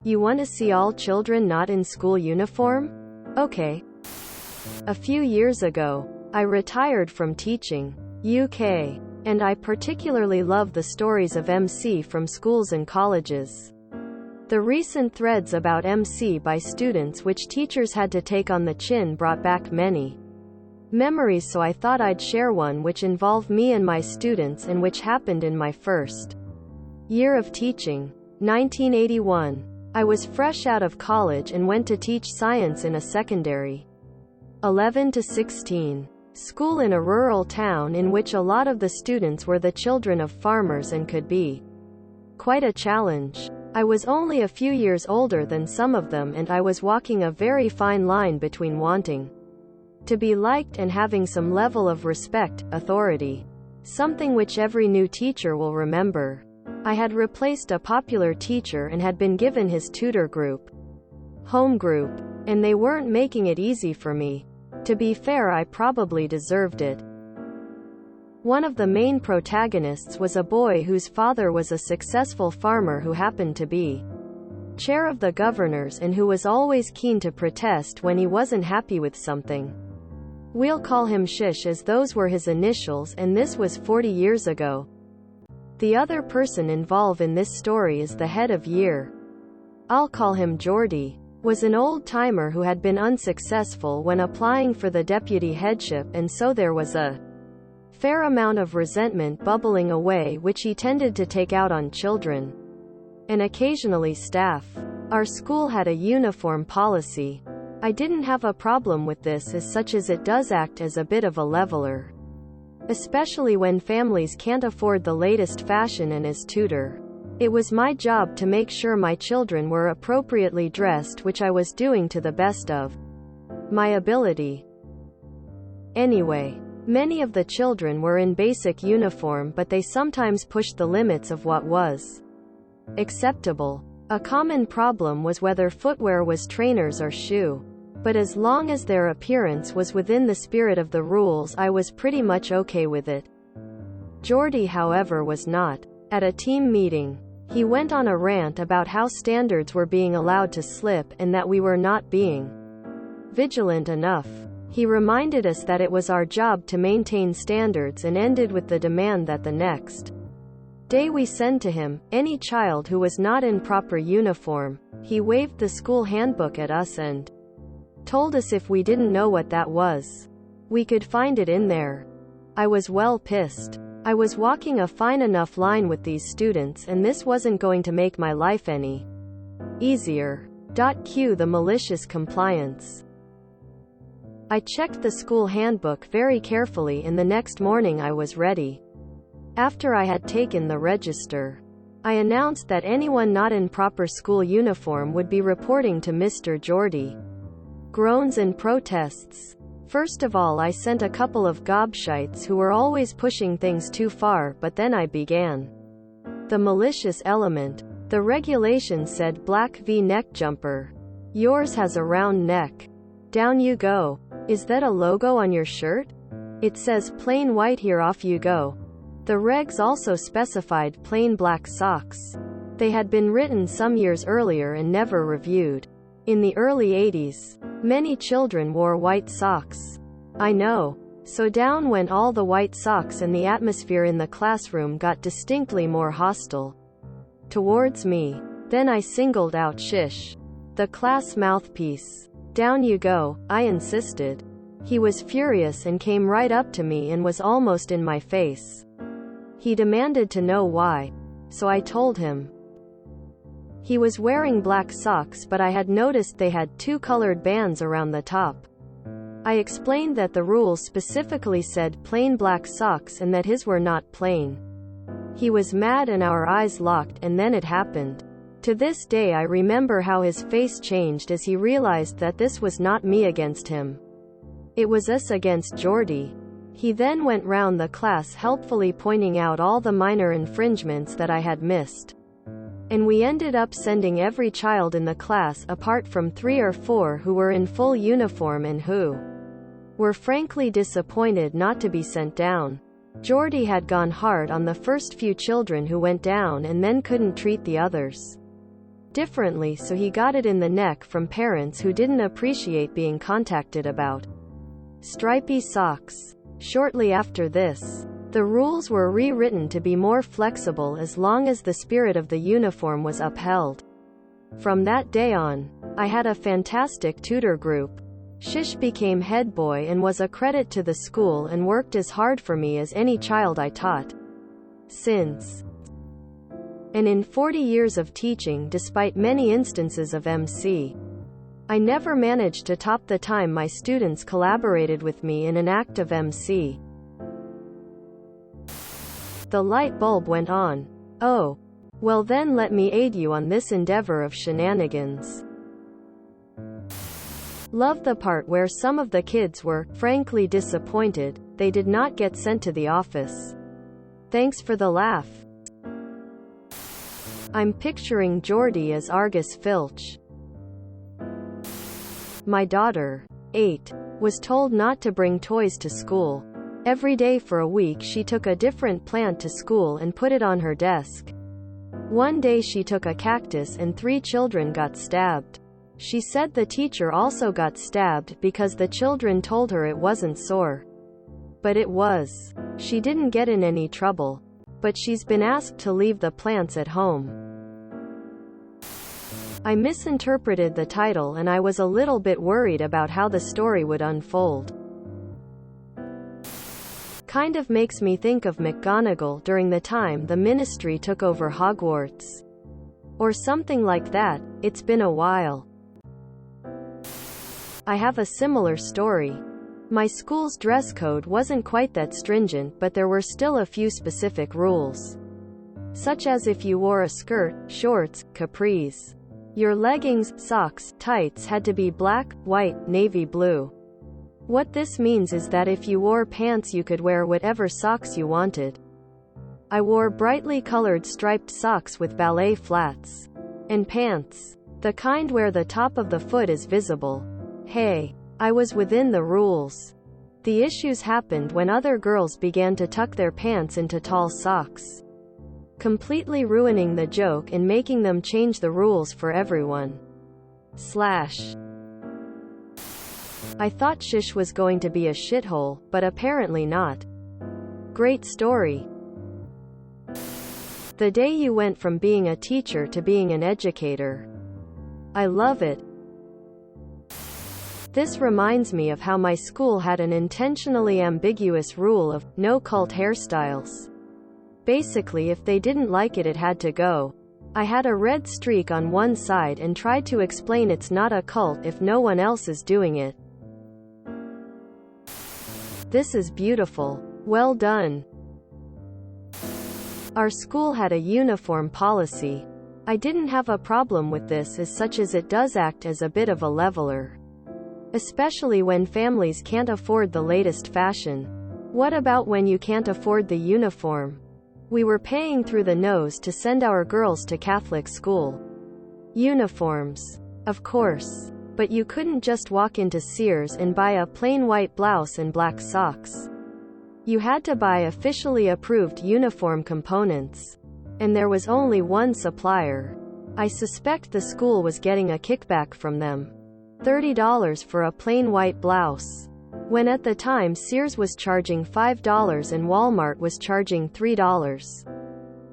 You want to see all children not in school uniform? Okay. A few years ago, I retired from teaching UK, and I particularly love the stories of MC from schools and colleges. The recent threads about MC by students which teachers had to take on the chin brought back many memories, so I thought I'd share one which involved me and my students and which happened in my first year of teaching. 1981. I was fresh out of college and went to teach science in a secondary 11 to 16 school in a rural town in which a lot of the students were the children of farmers and could be quite a challenge. I was only a few years older than some of them, and I was walking a very fine line between wanting to be liked and having some level of respect, authority. Something which every new teacher will remember. I had replaced a popular teacher and had been given his tutor group, home group, and they weren't making it easy for me. To be fair, I probably deserved it. One of the main protagonists was a boy whose father was a successful farmer who happened to be chair of the governors and who was always keen to protest when he wasn't happy with something. We'll call him Shish as those were his initials, and this was 40 years ago. The other person involved in this story is the head of year. I'll call him Geordie. Was an old-timer who had been unsuccessful when applying for the deputy headship, and so there was a fair amount of resentment bubbling away which he tended to take out on children and occasionally staff. Our school had a uniform policy. I didn't have a problem with this as such, as it does act as a bit of a leveler, especially when families can't afford the latest fashion, and as tutor, it was my job to make sure my children were appropriately dressed, which I was doing to the best of my ability. Anyway, many of the children were in basic uniform, but they sometimes pushed the limits of what was acceptable. A common problem was whether footwear was trainers or shoe. But as long as their appearance was within the spirit of the rules, I was pretty much okay with it. Geordie, however, was not. At a team meeting, he went on a rant about how standards were being allowed to slip and that we were not being vigilant enough. He reminded us that it was our job to maintain standards and ended with the demand that the next day we send to him any child who was not in proper uniform. He waved the school handbook at us and told us if we didn't know what that was, we could find it in there. I was well pissed. I was walking a fine enough line with these students, and this wasn't going to make my life any easier. Cue the malicious compliance. I checked the school handbook very carefully, and the next morning I was ready. After I had taken the register, I announced that anyone not in proper school uniform would be reporting to Mr. Geordie. Groans and protests. First of all, I sent a couple of gobshites who were always pushing things too far, but then I began the malicious element. The regulation said black V-neck jumper. Yours has a round neck. Down you go. Is that a logo on your shirt? It says plain white here, off you go. The regs also specified plain black socks. They had been written some years earlier and never reviewed. In the early 80s, many children wore white socks. I know. So down went all the white socks, and the atmosphere in the classroom got distinctly more hostile towards me. Then I singled out Shish, the class mouthpiece. Down you go, I insisted. He was furious and came right up to me and was almost in my face. He demanded to know why. So I told him. He was wearing black socks, but I had noticed they had two colored bands around the top. I explained that the rules specifically said plain black socks and that his were not plain. He was mad and our eyes locked, and then it happened. To this day I remember how his face changed as he realized that this was not me against him. It was us against Geordie. He then went round the class helpfully pointing out all the minor infringements that I had missed. And we ended up sending every child in the class, apart from 3 or 4 who were in full uniform and who were frankly disappointed not to be sent down. Geordie had gone hard on the first few children who went down and then couldn't treat the others differently, so he got it in the neck from parents who didn't appreciate being contacted about stripy socks. Shortly after this, the rules were rewritten to be more flexible as long as the spirit of the uniform was upheld. From that day on, I had a fantastic tutor group. Shish became head boy and was a credit to the school and worked as hard for me as any child I taught since. And in 40 years of teaching, despite many instances of MC, I never managed to top the time my students collaborated with me in an act of MC. The light bulb went on. Oh. Well then, let me aid you on this endeavor of shenanigans. Love the part where some of the kids were, frankly, disappointed they did not get sent to the office. Thanks for the laugh. I'm picturing Jordy as Argus Filch. My daughter, 8, was told not to bring toys to school. Every day for a week she took a different plant to school and put it on her desk. One day she took a cactus and 3 children got stabbed. She said the teacher also got stabbed because the children told her it wasn't sore. But it was. She didn't get in any trouble. But she's been asked to leave the plants at home. I misinterpreted the title and I was a little bit worried about how the story would unfold. Kind of makes me think of McGonagall during the time the Ministry took over Hogwarts. Or something like that. It's been a while. I have a similar story. My school's dress code wasn't quite that stringent, but there were still a few specific rules. Such as if you wore a skirt, shorts, capris. Your leggings, socks, tights had to be black, white, navy blue. What this means is that if you wore pants you could wear whatever socks you wanted. I wore brightly colored striped socks with ballet flats. And pants. The kind where the top of the foot is visible. Hey. I was within the rules. The issues happened when other girls began to tuck their pants into tall socks, completely ruining the joke and making them change the rules for everyone. I thought Shish was going to be a shithole, but apparently not. Great story. The day you went from being a teacher to being an educator. I love it. This reminds me of how my school had an intentionally ambiguous rule of no cult hairstyles. Basically, if they didn't like it, it had to go. I had a red streak on one side and tried to explain it's not a cult if no one else is doing it. This is beautiful. Well done. Our school had a uniform policy. I didn't have a problem with this as such as it does act as a bit of a leveler. Especially when families can't afford the latest fashion. What about when you can't afford the uniform? We were paying through the nose to send our girls to Catholic school. Uniforms. Of course. But you couldn't just walk into Sears and buy a plain white blouse and black socks. You had to buy officially approved uniform components. And there was only one supplier. I suspect the school was getting a kickback from them. $30 for a plain white blouse. When at the time Sears was charging $5 and Walmart was charging $3.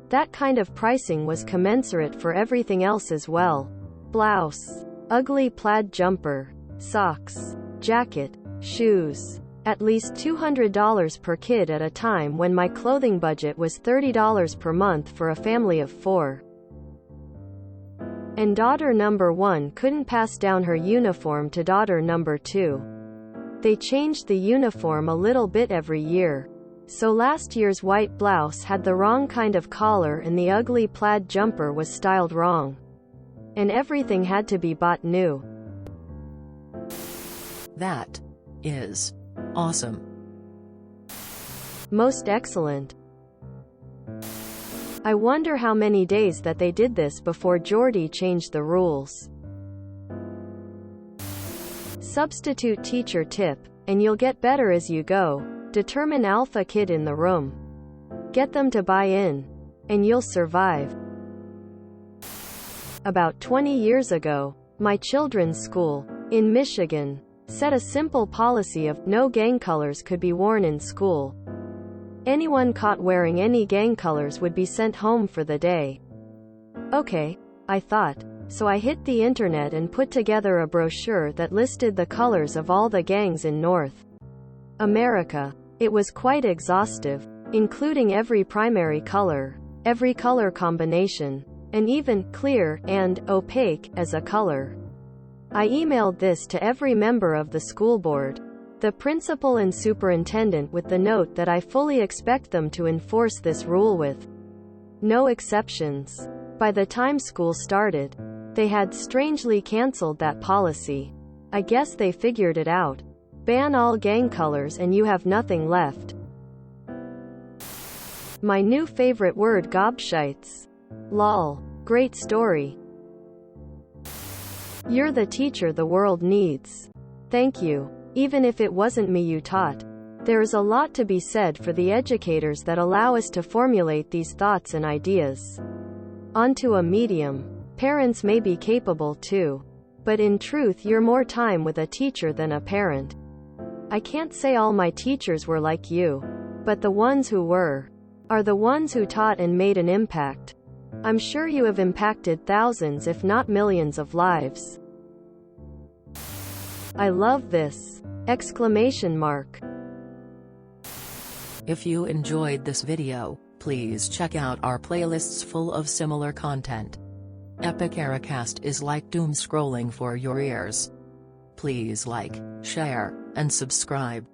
That kind of pricing was commensurate for everything else as well. Blouse. Ugly plaid jumper. Socks. Jacket. Shoes. At least $200 per kid at a time when my clothing budget was $30 per month for a family of 4. And daughter number 1 couldn't pass down her uniform to daughter number 2. They changed the uniform a little bit every year. So last year's white blouse had the wrong kind of collar and the ugly plaid jumper was styled wrong. And everything had to be bought new. That is awesome. Most excellent. I wonder how many days that they did this before Jordy changed the rules. Substitute teacher tip, and you'll get better as you go. Determine alpha kid in the room. Get them to buy in. And you'll survive. About 20 years ago, my children's school, in Michigan, set a simple policy of no gang colors could be worn in school. Anyone caught wearing any gang colors would be sent home for the day. Okay, I thought, so I hit the internet and put together a brochure that listed the colors of all the gangs in North America. It was quite exhaustive, including every primary color, every color combination, and even clear and opaque as a color. I emailed this to every member of the school board, the principal and superintendent, with the note that I fully expect them to enforce this rule with no exceptions. By the time school started, they had strangely canceled that policy. I guess they figured it out. Ban all gang colors and you have nothing left. My new favorite word, gobshites. Lol. Great story. You're the teacher the world needs. Thank you. Even if it wasn't me you taught. There is a lot to be said for the educators that allow us to formulate these thoughts and ideas onto a medium. Parents may be capable too. But in truth, you're more time with a teacher than a parent. I can't say all my teachers were like you, but the ones who were are the ones who taught and made an impact. I'm sure you have impacted thousands if not millions of lives. I love this! Exclamation mark. If you enjoyed this video, please check out our playlists full of similar content. Epic Ericast is like doom scrolling for your ears. Please like, share, and subscribe.